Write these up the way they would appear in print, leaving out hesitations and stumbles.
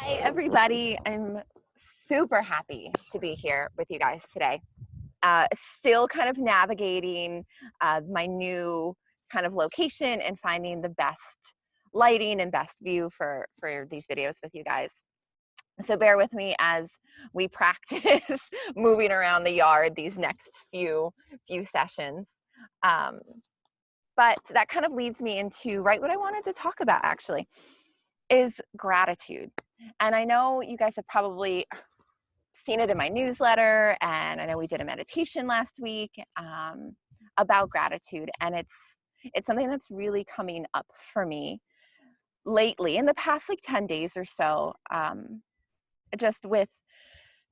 Hi, everybody. I'm super happy to be here with you guys today. Still kind of navigating my new kind of location and finding the best lighting and best view for these videos with you guys. So bear with me as we practice moving around the yard these next few sessions. But that kind of leads me into what I wanted to talk about actually is gratitude. And I know you guys have probably seen it in my newsletter, and I know we did a meditation last week about gratitude, and it's something that's really coming up for me lately in the past 10 days or so, just with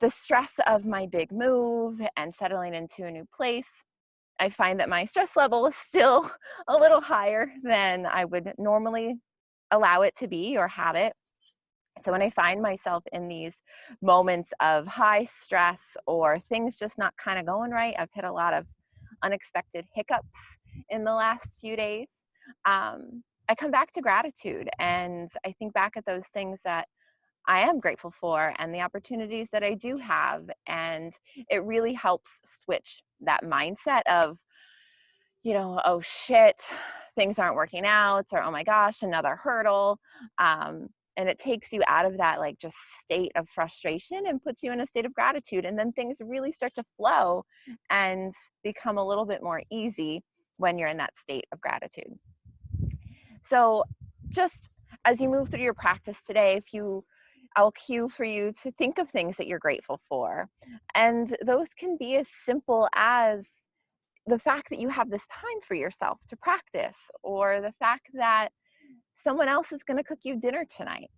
the stress of my big move and settling into a new place. I find that my stress level is still a little higher than I would normally allow it to be or have it. So when I find myself in these moments of high stress or things just not kind of going right, I've hit a lot of unexpected hiccups in the last few days. I come back to gratitude and I think back at those things that I am grateful for and the opportunities that I do have. And it really helps switch that mindset of, oh shit, things aren't working out, or oh my gosh, another hurdle. And it takes you out of that just state of frustration and puts you in a state of gratitude. And then things really start to flow and become a little bit more easy when you're in that state of gratitude. So just as you move through your practice today, I'll cue for you to think of things that you're grateful for. And those can be as simple as the fact that you have this time for yourself to practice, or the fact that someone else is going to cook you dinner tonight,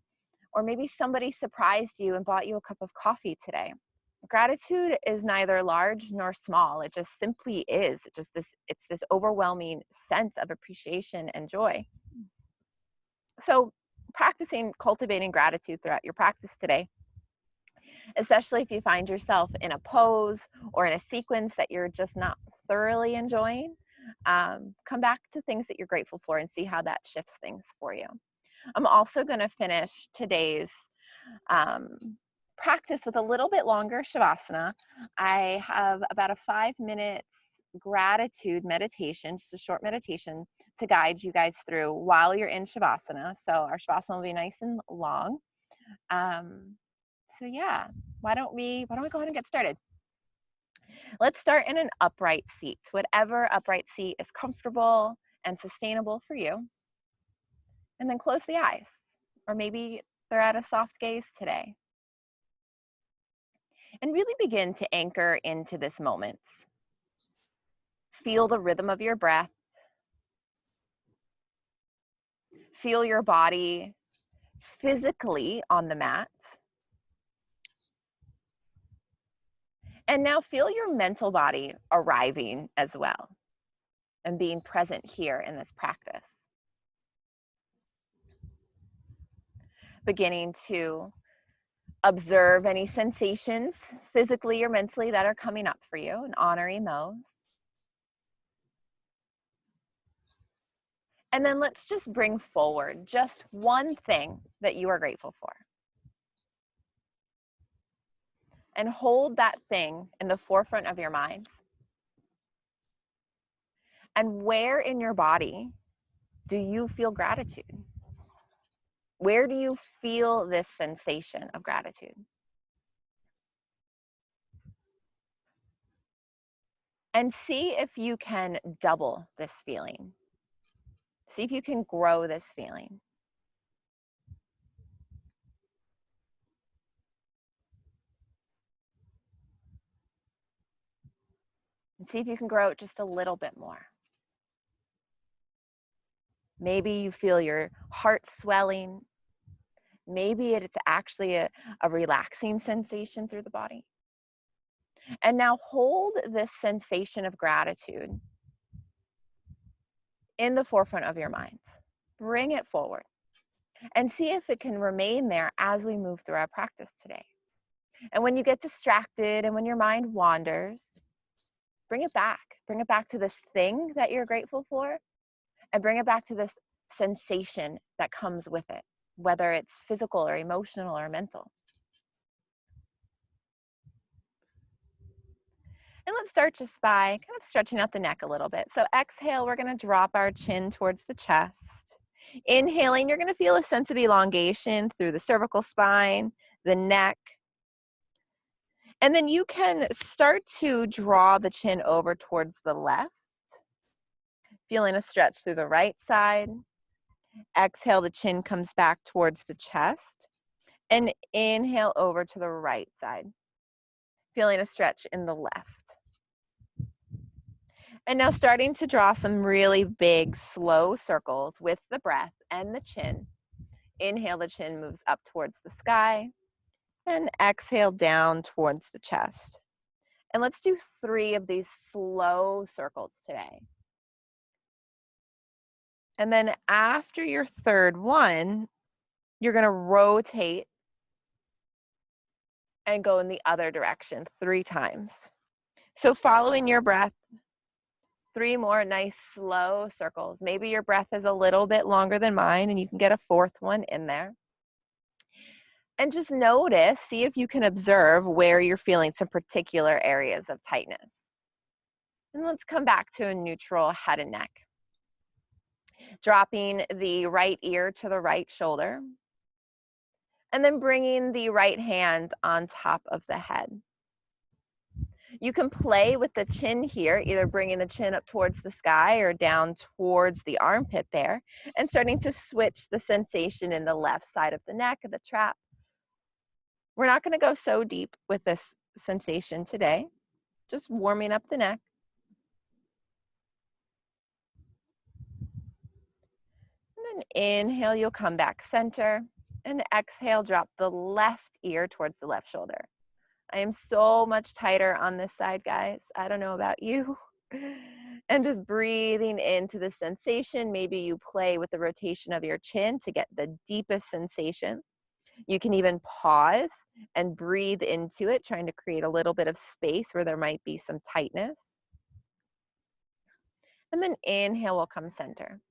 or maybe somebody surprised you and bought you a cup of coffee today. Gratitude is neither large nor small. It just simply is. It's this overwhelming sense of appreciation and joy. So cultivating gratitude throughout your practice today, especially if you find yourself in a pose or in a sequence that you're just not thoroughly enjoying, come back to things that you're grateful for and see how that shifts things for you. I'm also going to finish today's practice with a little bit longer Shavasana. I have about a 5-minute gratitude meditation, just a short meditation to guide you guys through while you're in Shavasana. So our Shavasana will be nice and long. So yeah, why don't we go ahead and get started? Let's start in an upright seat, whatever upright seat is comfortable and sustainable for you. And then close the eyes, or maybe they're at a soft gaze today. And really begin to anchor into this moment. Feel the rhythm of your breath. Feel your body physically on the mat. And now feel your mental body arriving as well and being present here in this practice. Beginning to observe any sensations physically or mentally that are coming up for you and honoring those. And then let's just bring forward just one thing that you are grateful for. And hold that thing in the forefront of your mind. And where in your body do you feel gratitude? Where do you feel this sensation of gratitude? And see if you can double this feeling. See if you can grow this feeling. And see if you can grow it just a little bit more. Maybe you feel your heart swelling. Maybe it's actually a relaxing sensation through the body. And now hold this sensation of gratitude in the forefront of your mind. Bring it forward and see if it can remain there as we move through our practice today. And when you get distracted and when your mind wanders, bring it back. Bring it back to this thing that you're grateful for, and bring it back to this sensation that comes with it. whether it's physical or emotional or mental. And let's start just by kind of stretching out the neck a little bit. So exhale, we're going to drop our chin towards the chest. Inhaling, you're going to feel a sense of elongation through the cervical spine, the neck. And then you can start to draw the chin over towards the left, feeling a stretch through the right side. Exhale, the chin comes back towards the chest. And inhale over to the right side, feeling a stretch in the left. And now starting to draw some really big, slow circles with the breath and the chin. Inhale, the chin moves up towards the sky. And exhale down towards the chest. And let's do 3 of these slow circles today. And then after your third one, you're going to rotate and go in the other direction 3 times. So following your breath, 3 more nice slow circles. Maybe your breath is a little bit longer than mine and you can get a 4th one in there. And just notice, see if you can observe where you're feeling some particular areas of tightness. And let's come back to a neutral head and neck. Dropping the right ear to the right shoulder. And then bringing the right hand on top of the head. You can play with the chin here, either bringing the chin up towards the sky or down towards the armpit there, and starting to switch the sensation in the left side of the neck of the trap. We're not going to go so deep with this sensation today, just warming up the neck. And then inhale, you'll come back center, and exhale, drop the left ear towards the left shoulder. I am so much tighter on this side, guys. I don't know about you. And just breathing into the sensation. Maybe you play with the rotation of your chin to get the deepest sensation. You can even pause and breathe into it, trying to create a little bit of space where there might be some tightness. And then inhale will come center.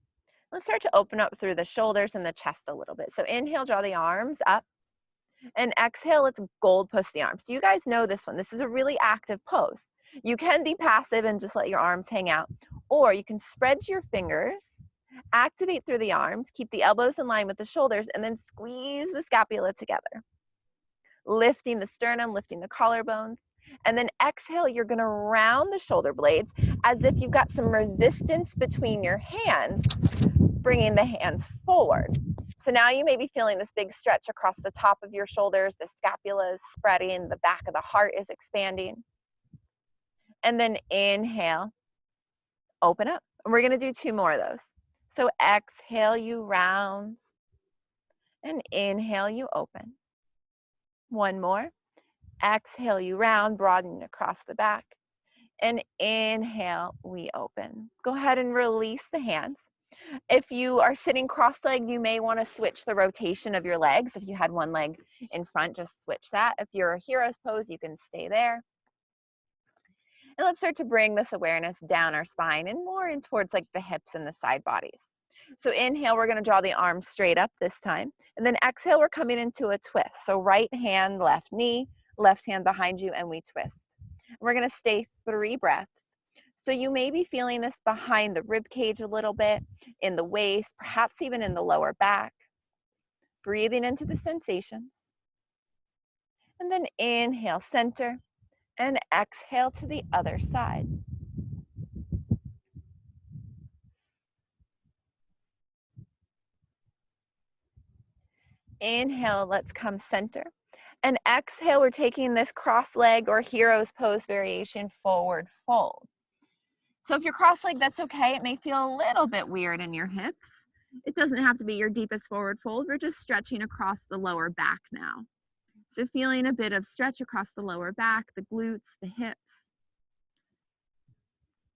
Let's start to open up through the shoulders and the chest a little bit. So inhale, draw the arms up. And exhale, let's gold post the arms. So you guys know this one. This is a really active pose. You can be passive and just let your arms hang out. Or you can spread your fingers, activate through the arms, keep the elbows in line with the shoulders, and then squeeze the scapula together. Lifting the sternum, lifting the collarbones. And then exhale, you're going to round the shoulder blades as if you've got some resistance between your hands, bringing the hands forward. So now you may be feeling this big stretch across the top of your shoulders, the scapula is spreading, the back of the heart is expanding. And then inhale, open up. And we're going to do 2 more of those. So exhale, you round, and inhale, you open. 1 more. Exhale, you round, broaden across the back. And inhale, we open. Go ahead and release the hands. If you are sitting cross-legged, you may want to switch the rotation of your legs. If you had one leg in front, just switch that. If you're a hero's pose, you can stay there. And let's start to bring this awareness down our spine and more in towards like the hips and the side bodies. So inhale, we're going to draw the arms straight up this time. And then exhale, we're coming into a twist. So right hand, left knee, left hand behind you, and we twist. And we're going to stay 3 breaths. So you may be feeling this behind the rib cage a little bit, in the waist, perhaps even in the lower back. Breathing into the sensations. And then inhale, center, and exhale to the other side. Inhale, let's come center. And exhale, we're taking this cross leg or hero's pose variation, forward fold. So if you're cross-legged, that's okay. It may feel a little bit weird in your hips. It doesn't have to be your deepest forward fold. We're just stretching across the lower back now. So feeling a bit of stretch across the lower back, the glutes, the hips.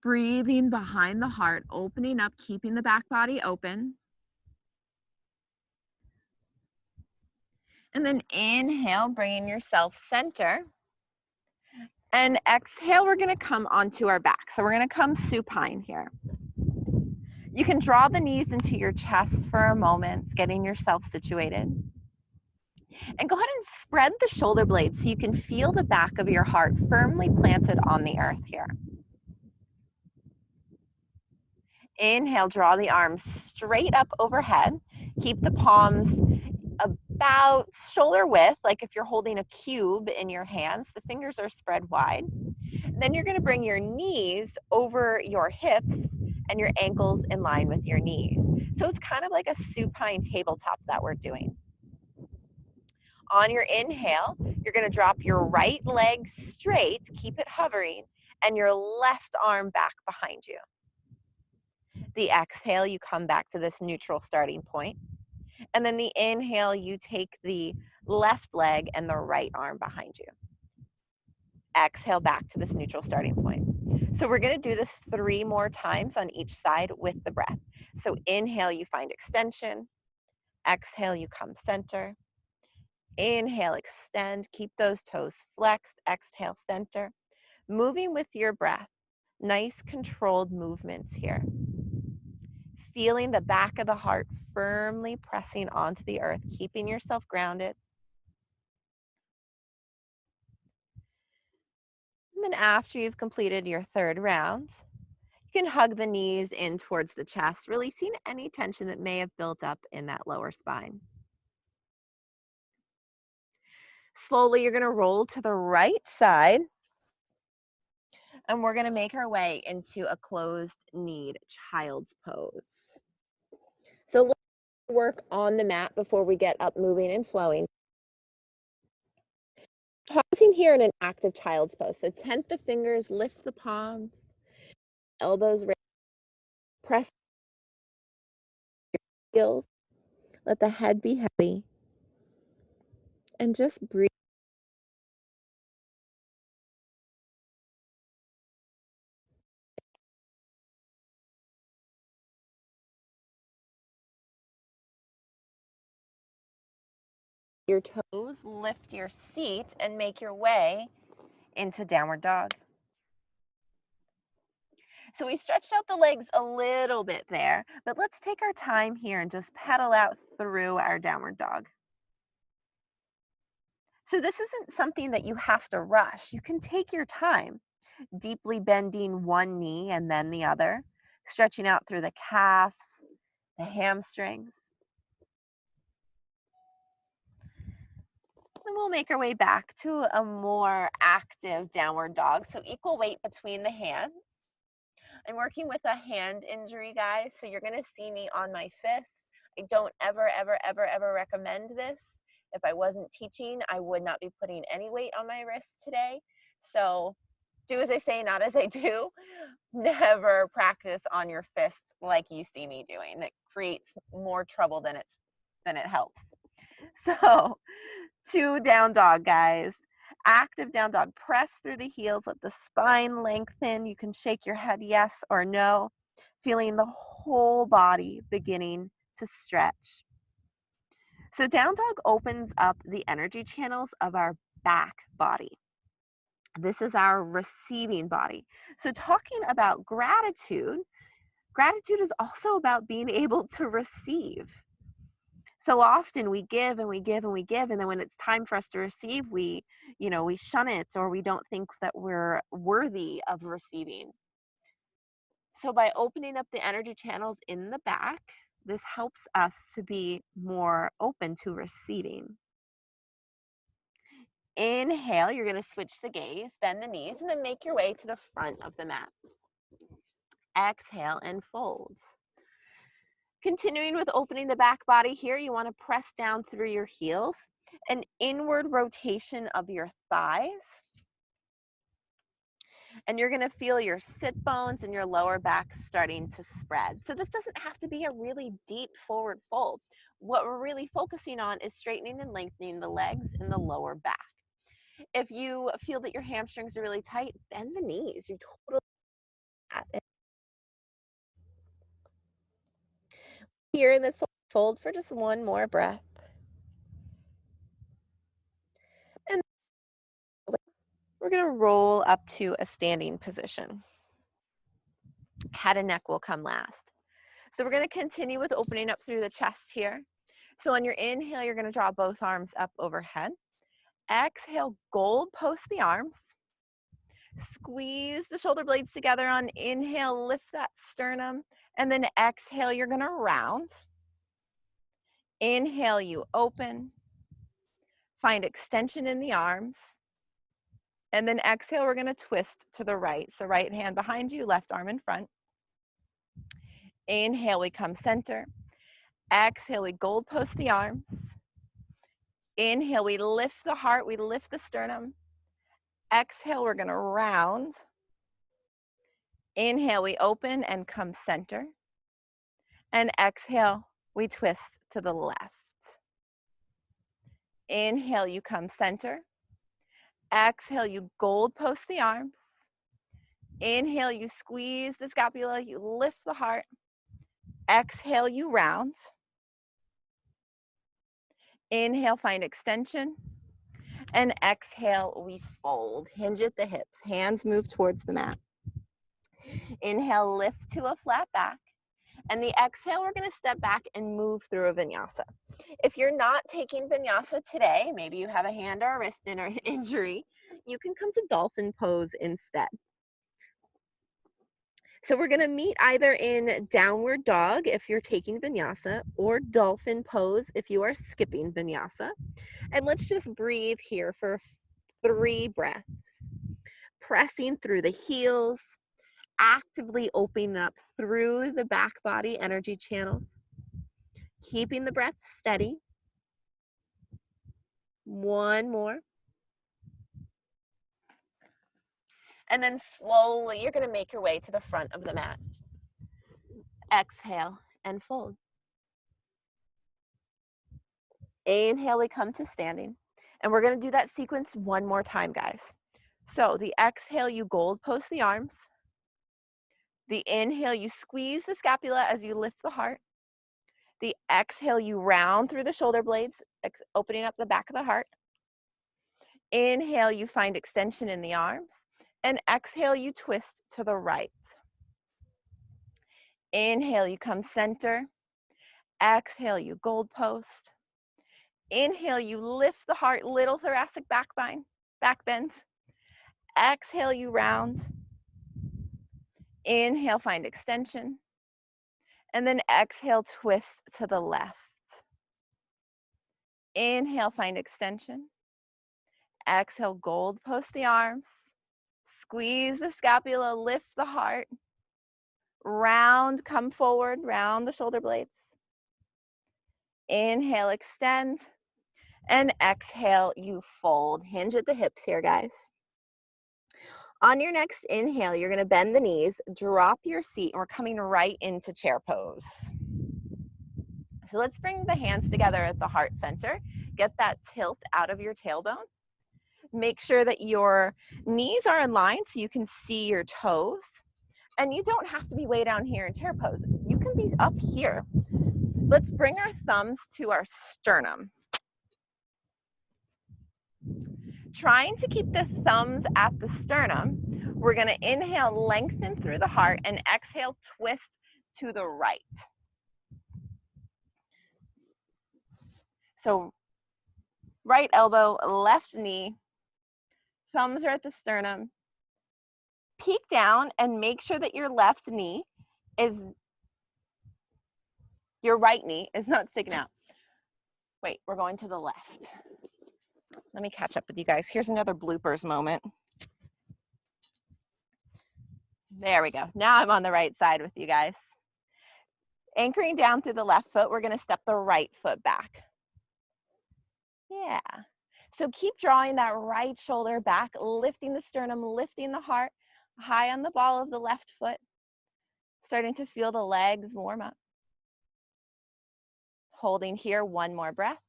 Breathing behind the heart, opening up, keeping the back body open. And then inhale, bringing yourself center. And exhale, we're going to come onto our back. So we're going to come supine here. You can draw the knees into your chest for a moment, getting yourself situated. And go ahead and spread the shoulder blades so you can feel the back of your heart firmly planted on the earth here. Inhale, draw the arms straight up overhead. Keep the palms about shoulder width, like if you're holding a cube in your hands. The fingers are spread wide. Then you're going to bring your knees over your hips and your ankles in line with your knees. So it's kind of like a supine tabletop that we're doing. On your inhale, you're going to drop your right leg straight, keep it hovering, and your left arm back behind you. The exhale, you come back to this neutral starting point. And then the inhale, you take the left leg and the right arm behind you. Exhale back to this neutral starting point. So we're going to do this 3 more times on each side with the breath. So inhale, you find extension. Exhale, you come center. Inhale, extend. Keep those toes flexed. Exhale, center. Moving with your breath. Nice controlled movements here. Feeling the back of the heart firmly pressing onto the earth, keeping yourself grounded. And then after you've completed your 3rd round, you can hug the knees in towards the chest, releasing any tension that may have built up in that lower spine. Slowly, you're going to roll to the right side, and we're going to make our way into a closed-kneed child's pose. So let's work on the mat before we get up, moving and flowing. Pausing here in an active child's pose. So tent the fingers, lift the palms, elbows raised, press your heels, let the head be heavy, and just breathe. Your toes, lift your seat, and make your way into downward dog. So we stretched out the legs a little bit there, but let's take our time here and just pedal out through our downward dog. So this isn't something that you have to rush. You can take your time, deeply bending one knee and then the other, stretching out through the calves, the hamstrings. And we'll make our way back to a more active downward dog. So equal weight between the hands. I'm working with a hand injury, guys, so you're going to see me on my fists. I don't ever recommend this. If I wasn't teaching, I would not be putting any weight on my wrists today. So do as I say, not as I do. Never practice on your fist like you see me doing. It creates more trouble than it helps. So 2 down dog, guys. Active down dog. Press through the heels, let the spine lengthen. You can shake your head yes or no, feeling the whole body beginning to stretch. So down dog opens up the energy channels of our back body. This is our receiving body. So talking about gratitude, gratitude is also about being able to receive. So often we give and we give and we give, and then when it's time for us to receive, we shun it, or we don't think that we're worthy of receiving. So by opening up the energy channels in the back, this helps us to be more open to receiving. Inhale, you're going to switch the gaze, bend the knees, and then make your way to the front of the mat. Exhale and fold. Continuing with opening the back body here, you want to press down through your heels, an inward rotation of your thighs. And you're going to feel your sit bones and your lower back starting to spread. So this doesn't have to be a really deep forward fold. What we're really focusing on is straightening and lengthening the legs and the lower back. If you feel that your hamstrings are really tight, bend the knees. You totally here in this fold for just one more breath. And we're going to roll up to a standing position. Head and neck will come last. So we're going to continue with opening up through the chest here. So on your inhale, you're going to draw both arms up overhead. Exhale, gold post the arms. Squeeze the shoulder blades together on inhale, lift that sternum. And then exhale, you're going to round. Inhale, you open. Find extension in the arms. And then exhale, we're going to twist to the right. So right hand behind you, left arm in front. Inhale, we come center. Exhale, we gold post the arms. Inhale, we lift the heart, we lift the sternum. Exhale, we're going to round. Inhale, we open and come center. And exhale, we twist to the left. Inhale, you come center. Exhale, you gold post the arms. Inhale, you squeeze the scapula, you lift the heart. Exhale, you round. Inhale, find extension. And exhale, we fold. Hinge at the hips. Hands move towards the mat. Inhale, lift to a flat back. And the exhale, we're going to step back and move through a vinyasa. If you're not taking vinyasa today, maybe you have a hand or a wrist injury, you can come to dolphin pose instead. So we're going to meet either in downward dog if you're taking vinyasa, or dolphin pose if you are skipping vinyasa. And let's just breathe here for 3 breaths. Pressing through the heels, actively opening up through the back body energy channels. Keeping the breath steady. 1 more. And then slowly, you're going to make your way to the front of the mat. Exhale and fold. Inhale, we come to standing. And we're going to do that sequence 1 more time, guys. So the exhale, you gold post the arms. The inhale, you squeeze the scapula as you lift the heart. The exhale, you round through the shoulder blades, opening up the back of the heart. Inhale, you find extension in the arms. And exhale, you twist to the right. Inhale, you come center. Exhale, you gold post. Inhale, you lift the heart, little thoracic back bend. Exhale, you round. Inhale, find extension. And then exhale, twist to the left. Inhale, find extension. Exhale, gold post the arms. Squeeze the scapula, lift the heart. Round, come forward, round the shoulder blades. Inhale, extend. And exhale, you fold. Hinge at the hips here, guys. On your next inhale, you're going to bend the knees, drop your seat, and we're coming right into chair pose. So let's bring the hands together at the heart center. Get that tilt out of your tailbone. Make sure that your knees are in line so you can see your toes. And you don't have to be way down here in chair pose. You can be up here. Let's bring our thumbs to our sternum. Trying to keep the thumbs at the sternum, we're going to inhale, lengthen through the heart, and exhale, twist to the right. So right elbow, left knee, thumbs are at the sternum. Peek down and make sure that your right knee is not sticking out. Wait, we're going to the left. Let me catch up with you guys. Here's another bloopers moment. There we go. Now I'm on the right side with you guys. Anchoring down through the left foot, we're going to step the right foot back. Yeah. So keep drawing that right shoulder back, lifting the sternum, lifting the heart, high on the ball of the left foot. Starting to feel the legs warm up. Holding here, 1 more breath.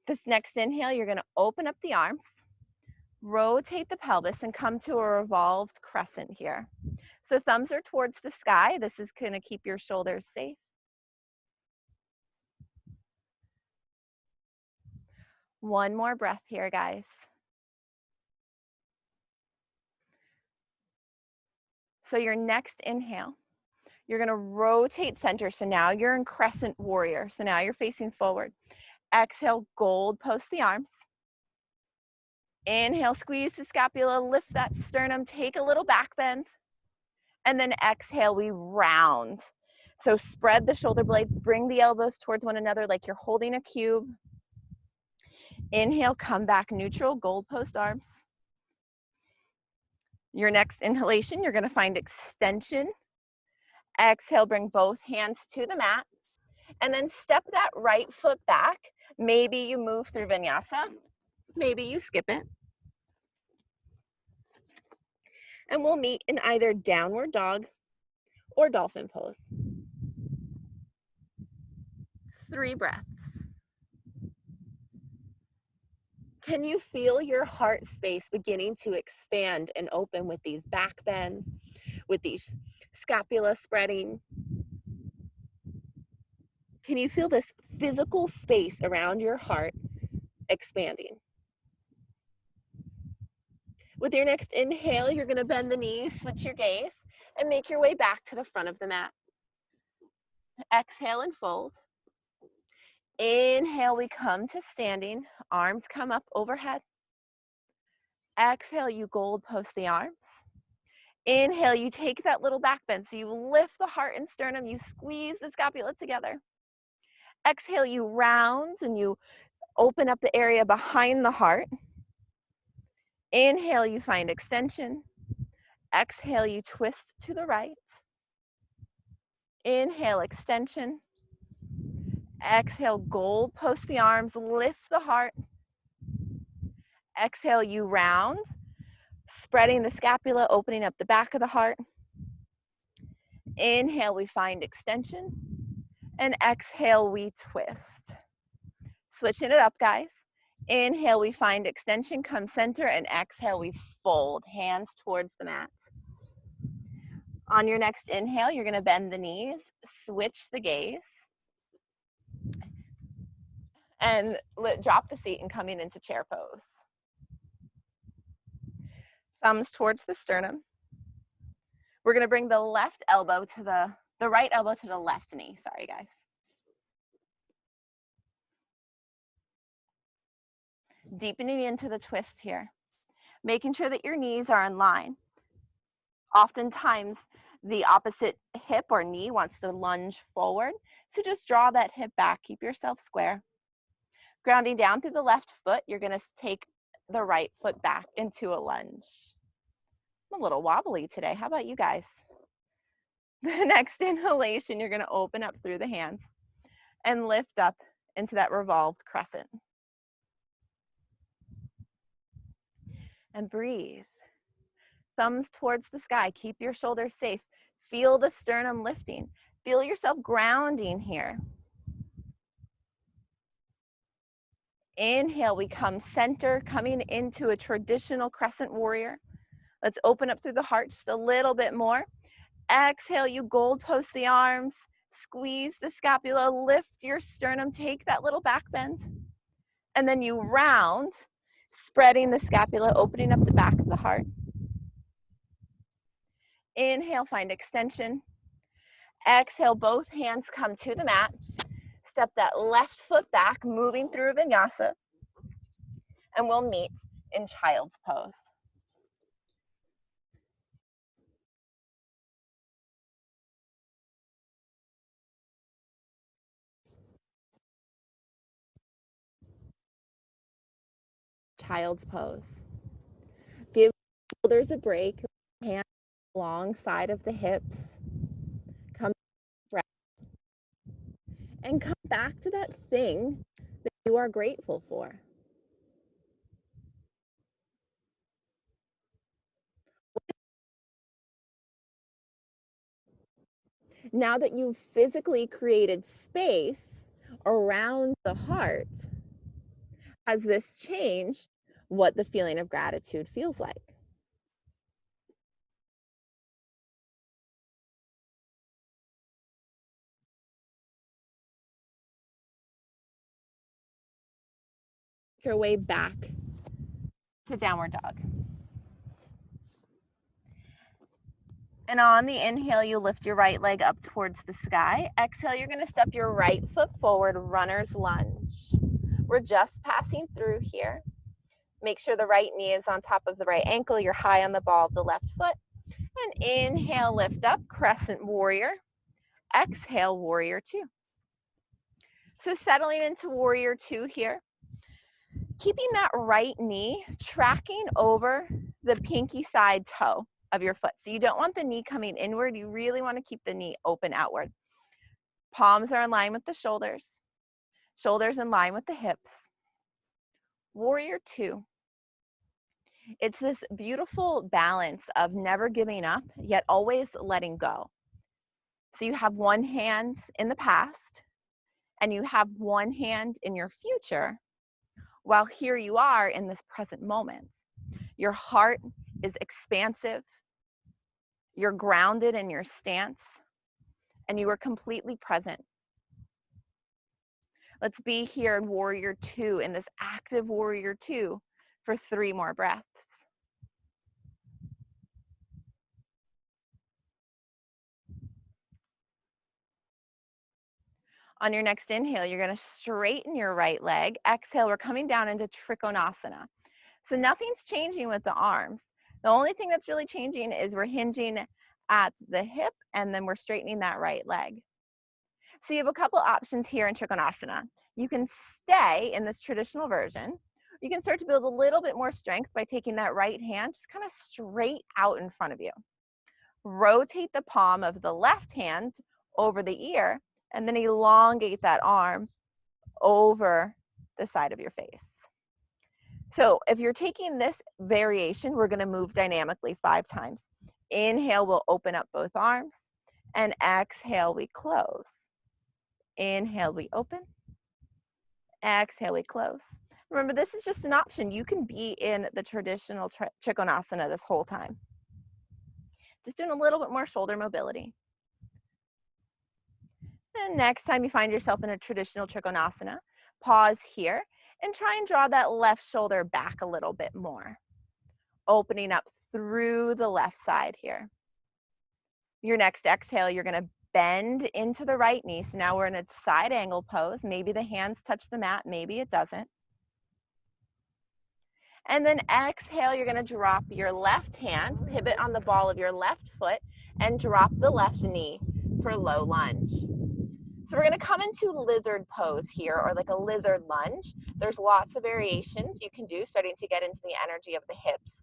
This next inhale, you're going to open up the arms, rotate the pelvis, and come to a revolved crescent here. So thumbs are towards the sky. This is going to keep your shoulders safe. One more breath here, guys. So your next inhale, You're going to rotate center. So now you're in crescent warrior. So now you're facing forward. Exhale, gold post the arms. Inhale, squeeze the scapula, lift that sternum, take a little back bend. And then exhale, we round. So spread the shoulder blades, bring the elbows towards one another like you're holding a cube. Inhale, come back neutral, gold post arms. Your next inhalation, you're going to find extension. Exhale, bring both hands to the mat. And then step that right foot back. Maybe you move through vinyasa. Maybe you skip it. And we'll meet in either downward dog or dolphin pose. 3 breaths. Can you feel your heart space beginning to expand and open with these back bends, with these scapula spreading? Can you feel this physical space around your heart expanding? With your next inhale, you're going to bend the knees, switch your gaze, and make your way back to the front of the mat. Exhale and fold. Inhale, we come to standing. Arms come up overhead. Exhale, you gold post the arms. Inhale, you take that little back bend. So you lift the heart and sternum, you squeeze the scapula together. Exhale, you round and you open up the area behind the heart. Inhale, you find extension. Exhale, you twist to the right. Inhale, extension. Exhale, gold post the arms, lift the heart. Exhale, you round, spreading the scapula, opening up the back of the heart. Inhale, we find extension. And exhale, we twist. Switching it up, guys. Inhale, we find extension, come center, and exhale, we fold, hands towards the mat. On your next inhale, you're going to bend the knees, switch the gaze, and drop the seat and coming into chair pose. Thumbs towards the sternum. We're going to bring the left elbow to the right elbow to the left knee. Sorry, guys. Deepening into the twist here. Making sure that your knees are in line. Oftentimes, the opposite hip or knee wants to lunge forward. So just draw that hip back. Keep yourself square. Grounding down through the left foot, you're going to take the right foot back into a lunge. I'm a little wobbly today. How about you guys? The next inhalation, you're going to open up through the hands and lift up into that revolved crescent. And breathe. Thumbs towards the sky. Keep your shoulders safe. Feel the sternum lifting. Feel yourself grounding here. Inhale, we come center, coming into a traditional crescent warrior. Let's open up through the heart just a little bit more. Exhale, you gold post the arms, squeeze the scapula, lift your sternum, take that little back bend, and then you round, spreading the scapula, opening up the back of the heart. Inhale, find extension. Exhale, both hands come to the mat. Step that left foot back, moving through vinyasa, and we'll meet in child's pose. Child's pose. Give shoulders a break, hands alongside of the hips. Come back and come back to that thing that you are grateful for. Now that you've physically created space around the heart, has this changed what the feeling of gratitude feels like? Your way back to downward dog. And on the inhale, you lift your right leg up towards the sky. Exhale, you're going to step your right foot forward, runner's lunge. We're just passing through here. Make sure the right knee is on top of the right ankle. You're high on the ball of the left foot. And inhale, lift up, crescent warrior. Exhale, warrior two. So settling into warrior two here. Keeping that right knee tracking over the pinky side toe of your foot. So you don't want the knee coming inward. You really want to keep the knee open outward. Palms are in line with the shoulders. Shoulders in line with the hips. Warrior two. It's this beautiful balance of never giving up, yet always letting go. So you have one hand in the past, and you have one hand in your future, while here you are in this present moment. Your heart is expansive. You're grounded in your stance, and you are completely present. Let's be here in warrior two, in this active warrior two, for 3 more breaths. On your next inhale, you're going to straighten your right leg. Exhale, we're coming down into Trikonasana. So nothing's changing with the arms. The only thing that's really changing is we're hinging at the hip, and then we're straightening that right leg. So you have a couple options here in Trikonasana. You can stay in this traditional version. You can start to build a little bit more strength by taking that right hand just kind of straight out in front of you. Rotate the palm of the left hand over the ear, and then elongate that arm over the side of your face. So if you're taking this variation, we're going to move dynamically 5 times. Inhale, we'll open up both arms, and exhale, we close. Inhale, we open. Exhale, we close. Remember, this is just an option. You can be in the traditional Trikonasana this whole time. Just doing a little bit more shoulder mobility. And next time you find yourself in a traditional Trikonasana, pause here and try and draw that left shoulder back a little bit more. Opening up through the left side here. Your next exhale, you're going to bend into the right knee. So now we're in a side angle pose. Maybe the hands touch the mat, maybe it doesn't. And then exhale, you're going to drop your left hand, pivot on the ball of your left foot, and drop the left knee for low lunge. So we're going to come into lizard pose here, or like a lizard lunge. There's lots of variations you can do, starting to get into the energy of the hips.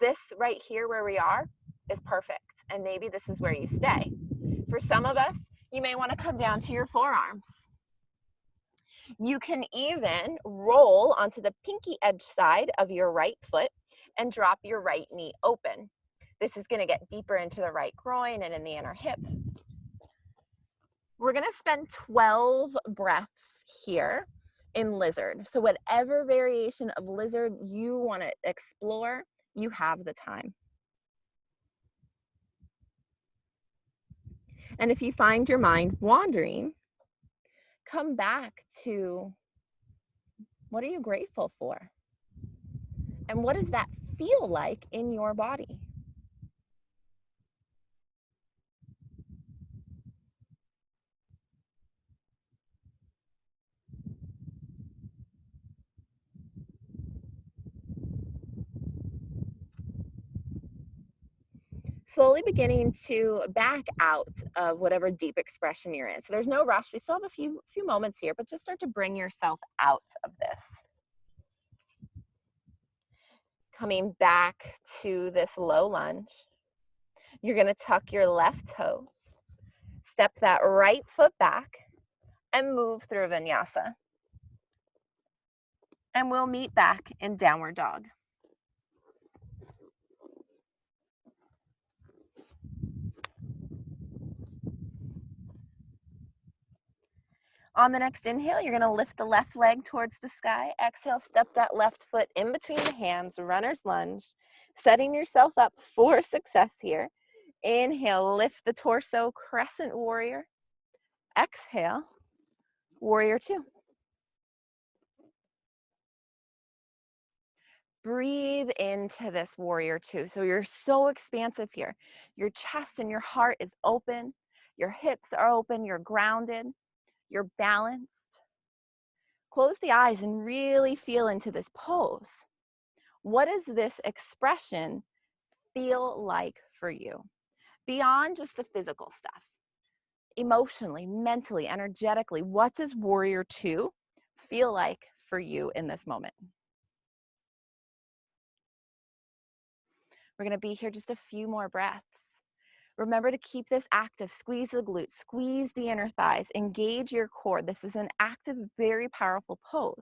This right here where we are is perfect, and maybe this is where you stay. For some of us, you may want to come down to your forearms. You can even roll onto the pinky edge side of your right foot and drop your right knee open. This is going to get deeper into the right groin and in the inner hip. We're going to spend 12 breaths here in lizard. So whatever variation of lizard you want to explore, you have the time. And if you find your mind wandering, come back to what are you grateful for? And what does that feel like in your body? Slowly beginning to back out of whatever deep expression you're in. So there's no rush. We still have a few moments here, but just start to bring yourself out of this. Coming back to this low lunge. You're going to tuck your left toes, step that right foot back, and move through vinyasa. And we'll meet back in downward dog. On the next inhale, you're going to lift the left leg towards the sky. Exhale, step that left foot in between the hands, runner's lunge, setting yourself up for success here. Inhale, lift the torso, crescent warrior. Exhale, warrior two. Breathe into this warrior two. So you're so expansive here. Your chest and your heart is open. Your hips are open. You're grounded. You're balanced. Close the eyes and really feel into this pose. What does this expression feel like for you? Beyond just the physical stuff. Emotionally, mentally, energetically, what does warrior two feel like for you in this moment? We're going to be here just a few more breaths. Remember to keep this active. Squeeze the glutes, squeeze the inner thighs, engage your core. This is an active, very powerful pose.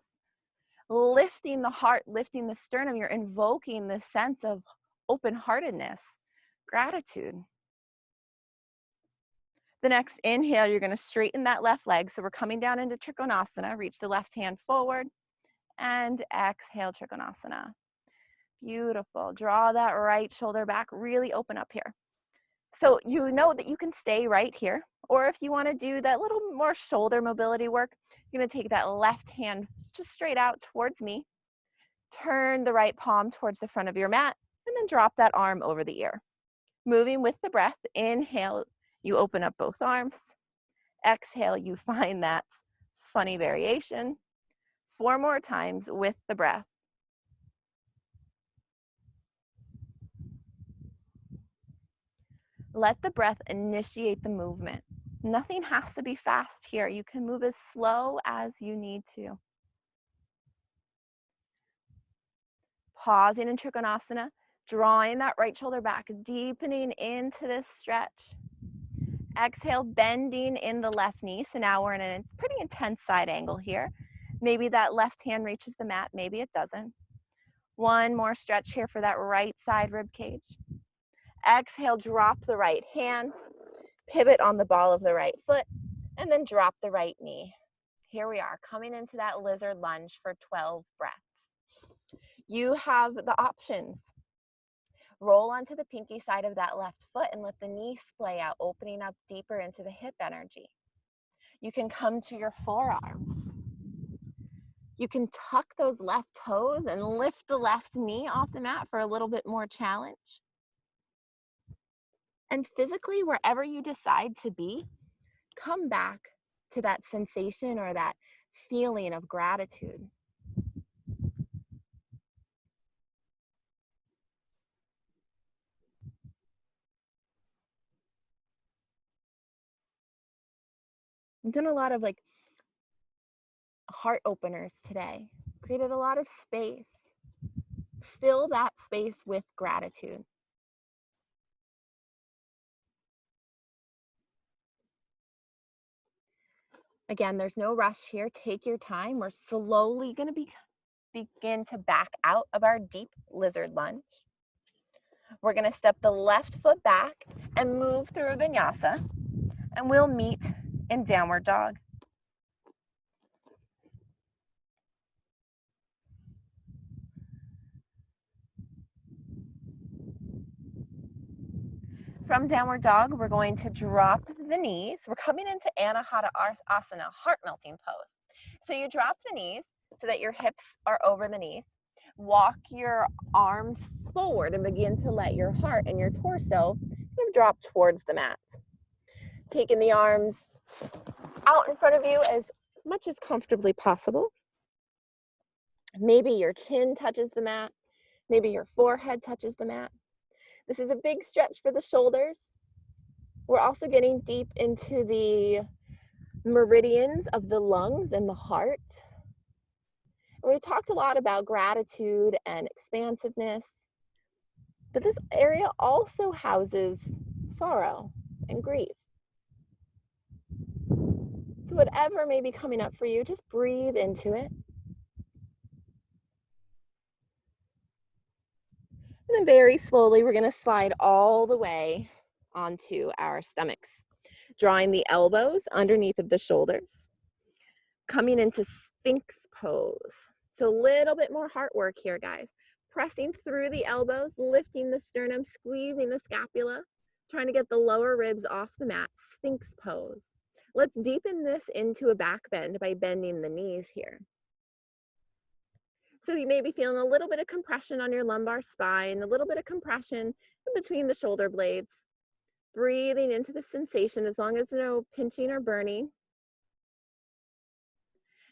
Lifting the heart, lifting the sternum, you're invoking this sense of open-heartedness, gratitude. The next inhale, you're going to straighten that left leg. So we're coming down into Trikonasana. Reach the left hand forward and exhale, Trikonasana. Beautiful. Draw that right shoulder back. Really open up here. So you know that you can stay right here. Or if you want to do that little more shoulder mobility work, you're going to take that left hand just straight out towards me. Turn the right palm towards the front of your mat and then drop that arm over the ear. Moving with the breath. Inhale, you open up both arms. Exhale, you find that funny variation. 4 more times with the breath. Let the breath initiate the movement. Nothing has to be fast here. You can move as slow as you need to. Pausing in Trikonasana, drawing that right shoulder back, deepening into this stretch. Exhale, bending in the left knee. So now we're in a pretty intense side angle here. Maybe that left hand reaches the mat, maybe it doesn't. One more stretch here for that right side rib cage. Exhale, drop the right hand, pivot on the ball of the right foot, and then drop the right knee. Here we are, coming into that lizard lunge for 12 breaths. You have the options. Roll onto the pinky side of that left foot and let the knee splay out, opening up deeper into the hip energy. You can come to your forearms. You can tuck those left toes and lift the left knee off the mat for a little bit more challenge. And physically, wherever you decide to be, come back to that sensation or that feeling of gratitude. I've done a lot of heart openers today, created a lot of space. Fill that space with gratitude. Again, there's no rush here. Take your time. We're slowly going to begin to back out of our deep lizard lunge. We're going to step the left foot back and move through vinyasa, and we'll meet in downward dog. From downward dog, we're going to drop the knees. We're coming into Anahata Asana, heart melting pose. So you drop the knees so that your hips are over the knees. Walk your arms forward and begin to let your heart and your torso drop towards the mat. Taking the arms out in front of you as much as comfortably possible. Maybe your chin touches the mat. Maybe your forehead touches the mat. This is a big stretch for the shoulders. We're also getting deep into the meridians of the lungs and the heart. And we've talked a lot about gratitude and expansiveness, but this area also houses sorrow and grief. So whatever may be coming up for you, just breathe into it. And then very slowly, we're going to slide all the way onto our stomachs, drawing the elbows underneath of the shoulders, coming into Sphinx pose. So a little bit more heart work here, guys. Pressing through the elbows, lifting the sternum, squeezing the scapula, trying to get the lower ribs off the mat, Sphinx pose. Let's deepen this into a back bend by bending the knees here. So you may be feeling a little bit of compression on your lumbar spine, a little bit of compression in between the shoulder blades. Breathing into the sensation as long as no pinching or burning.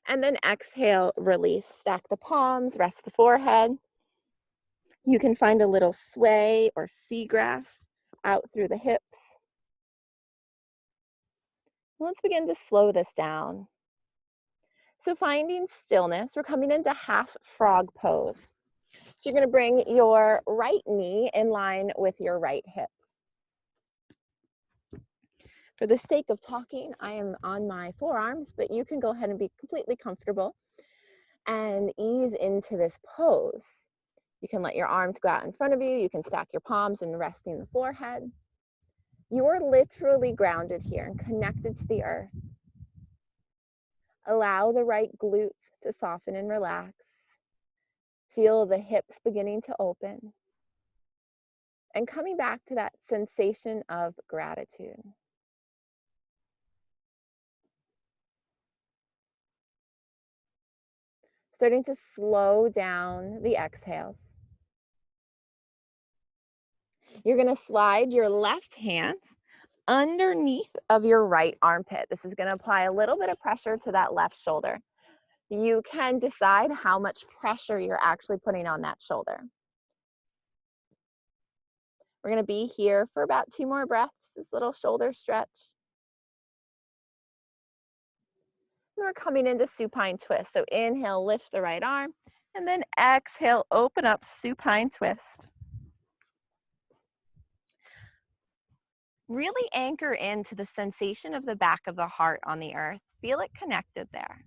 And then exhale, release. Stack the palms, rest the forehead. You can find a little sway or seagrass out through the hips. Let's begin to slow this down. So finding stillness, we're coming into half frog pose. So you're going to bring your right knee in line with your right hip. For the sake of talking, I am on my forearms, but you can go ahead and be completely comfortable and ease into this pose. You can let your arms go out in front of you. You can stack your palms and resting the forehead. You are literally grounded here and connected to the earth. Allow the right glutes to soften and relax. Feel the hips beginning to open. And coming back to that sensation of gratitude. Starting to slow down the exhales. You're going to slide your left hand underneath of your right armpit. This is going to apply a little bit of pressure to that left shoulder. You can decide how much pressure you're actually putting on that shoulder. We're going to be here for about 2 more breaths, this little shoulder stretch. And we're coming into supine twist. So inhale, lift the right arm, and then exhale, open up supine twist. Really anchor into the sensation of the back of the heart on the earth. Feel it connected there.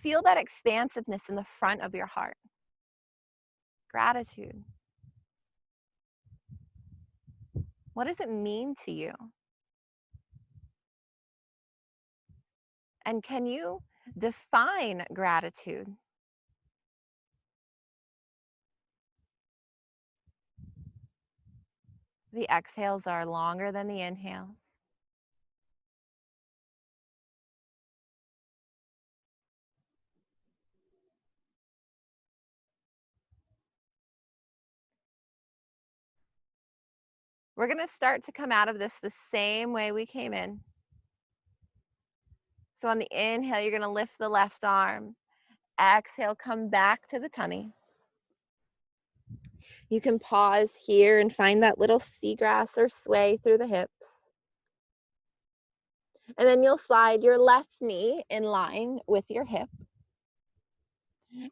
Feel that expansiveness in the front of your heart. Gratitude. What does it mean to you? And can you define gratitude? The exhales are longer than the inhales. We're going to start to come out of this the same way we came in. So on the inhale, you're going to lift the left arm. Exhale, come back to the tummy. You can pause here and find that little seagrass or sway through the hips. And then you'll slide your left knee in line with your hip.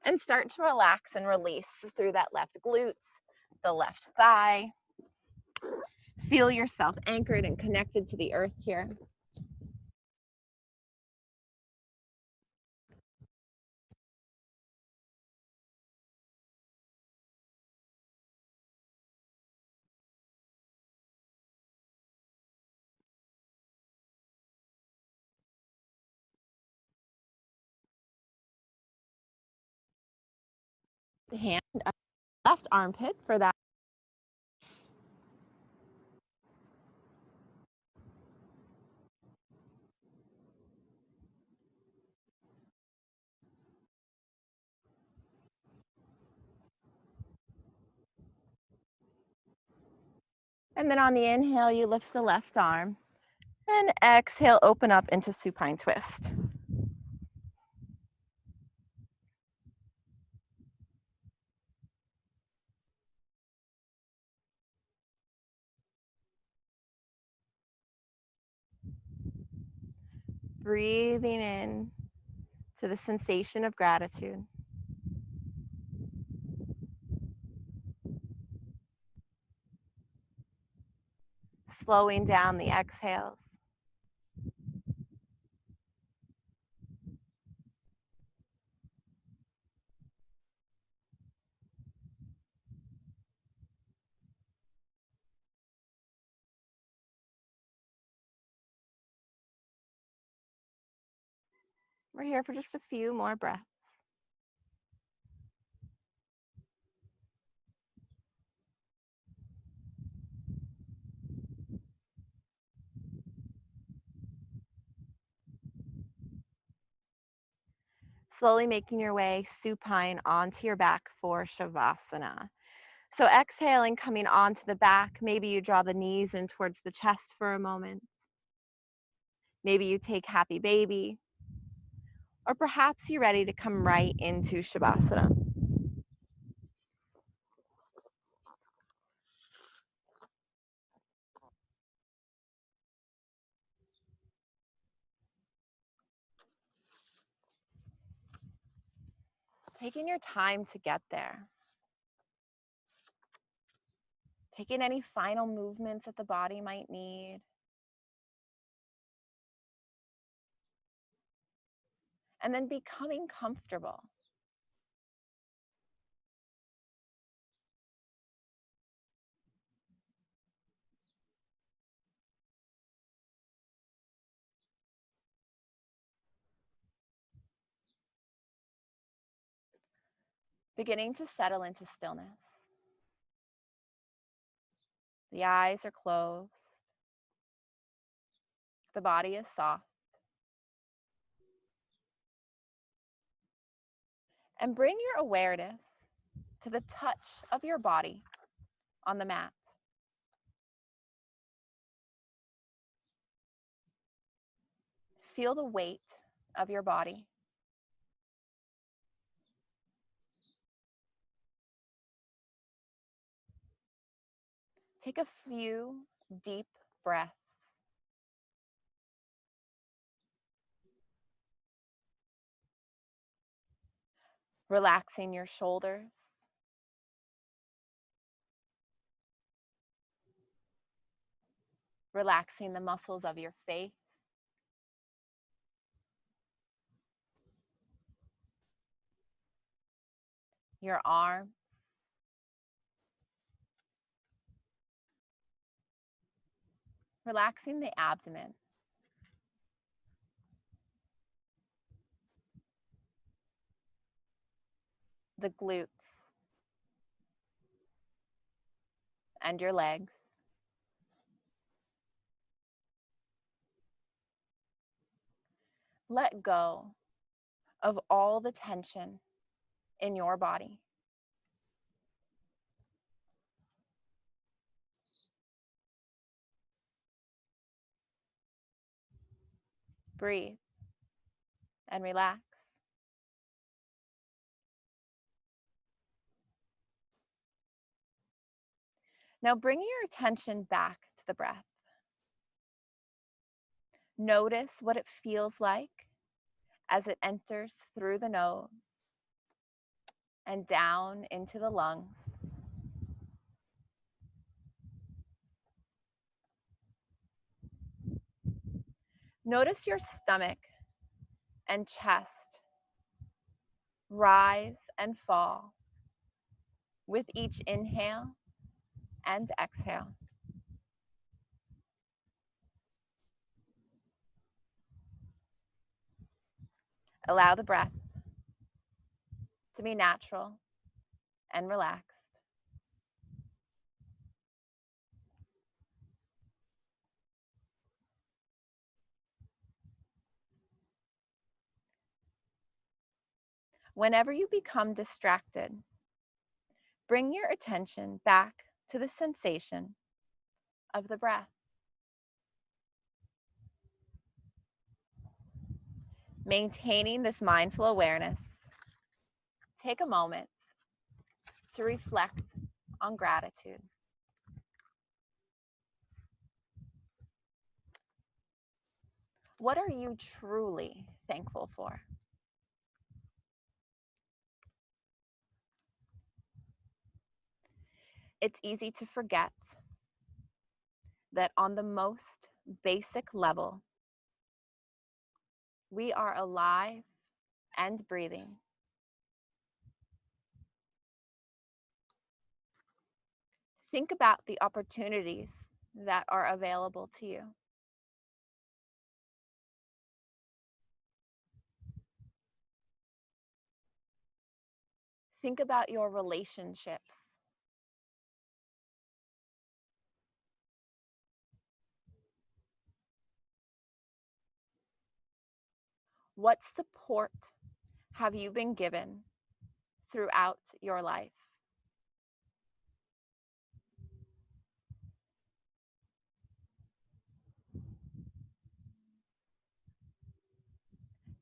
And start to relax and release through that left glutes, the left thigh. Feel yourself anchored and connected to the earth here. Hand up left armpit for that. And then on the inhale, you lift the left arm. And exhale, open up into supine twist. Breathing in to the sensation of gratitude. Slowing down the exhales. We're here for just a few more breaths. slowly making your way supine onto your back for Shavasana. So exhaling, coming onto the back, maybe you draw the knees in towards the chest for a moment. Maybe you take happy baby, or perhaps you're ready to come right into Shavasana. Taking your time to get there. Taking any final movements that the body might need. And then becoming comfortable. Beginning to settle into stillness. The eyes are closed. The body is soft. And bring your awareness to the touch of your body on the mat. Feel the weight of your body. Take a few deep breaths. Relaxing your shoulders. Relaxing the muscles of your face. Your arms. Relaxing the abdomen. The glutes. And your legs. Let go of all the tension in your body. Breathe and relax. Now bring your attention back to the breath. Notice what it feels like as it enters through the nose and down into the lungs. Notice your stomach and chest rise and fall with each inhale and exhale. Allow the breath to be natural and relaxed. Whenever you become distracted, bring your attention back to the sensation of the breath. Maintaining this mindful awareness, take a moment to reflect on gratitude. What are you truly thankful for? It's easy to forget that on the most basic level, we are alive and breathing. Think about the opportunities that are available to you. Think about your relationships. What support have you been given throughout your life?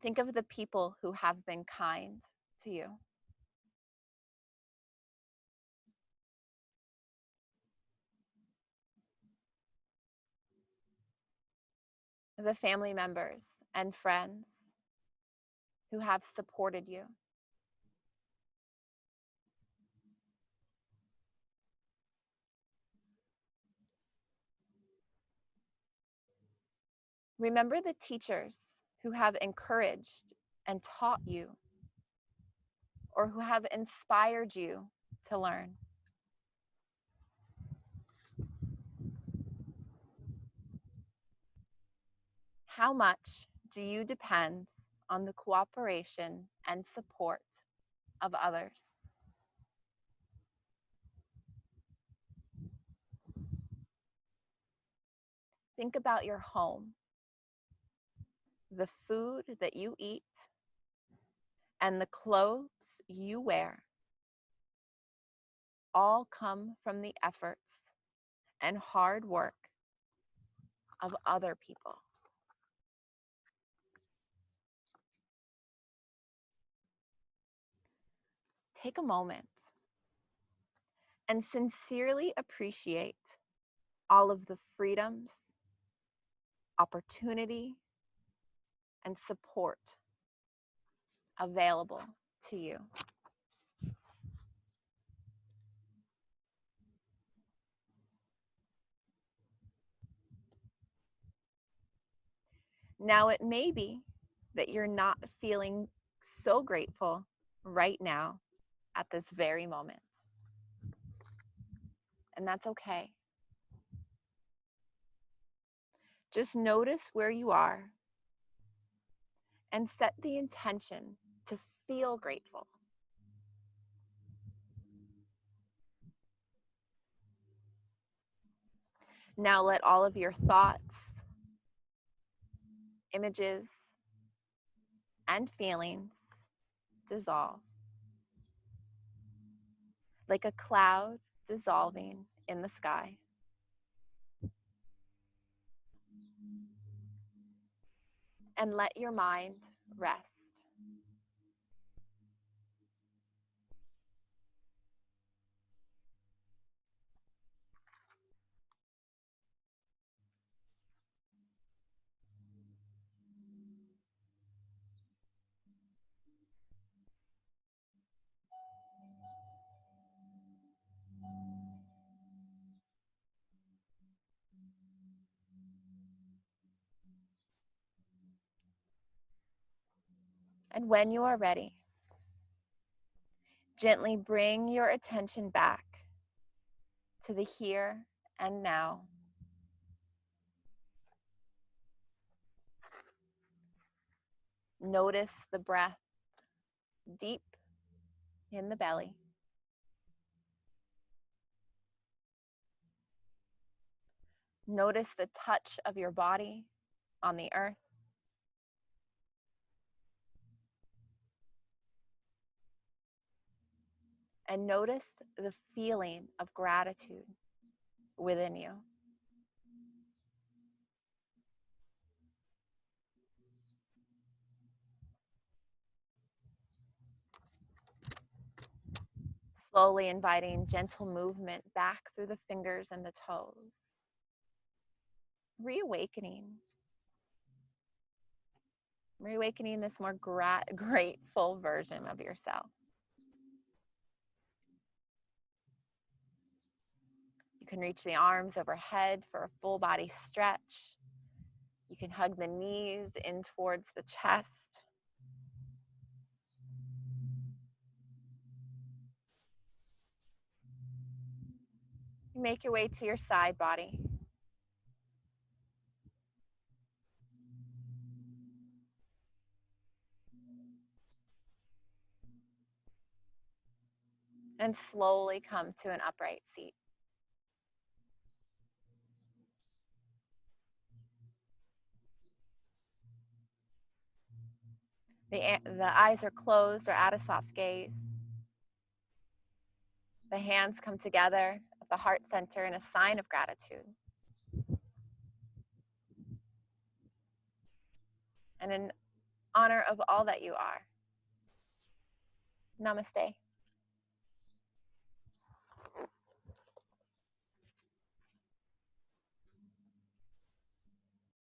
Think of the people who have been kind to you. The family members and friends who have supported you. Remember the teachers who have encouraged and taught you, or who have inspired you to learn. How much do you depend on the cooperation and support of others? Think about your home, the food that you eat, and the clothes you wear all come from the efforts and hard work of other people. Take a moment and sincerely appreciate all of the freedoms, opportunity, and support available to you. Now, it may be that you're not feeling so grateful right now at this very moment. And that's okay. Just notice where you are and set the intention to feel grateful. Now let all of your thoughts, images, and feelings dissolve, like a cloud dissolving in the sky. And let your mind rest. And when you are ready, gently bring your attention back to the here and now. Notice the breath deep in the belly. Notice the touch of your body on the earth. And notice the feeling of gratitude within you. Slowly inviting gentle movement back through the fingers and the toes. Reawakening this more grateful version of yourself. You can reach the arms overhead for a full body stretch. You can hug the knees in towards the chest. You make your way to your side body. And slowly come to an upright seat. The eyes are closed or at a soft gaze. The hands come together at the heart center in a sign of gratitude. And in honor of all that you are. Namaste.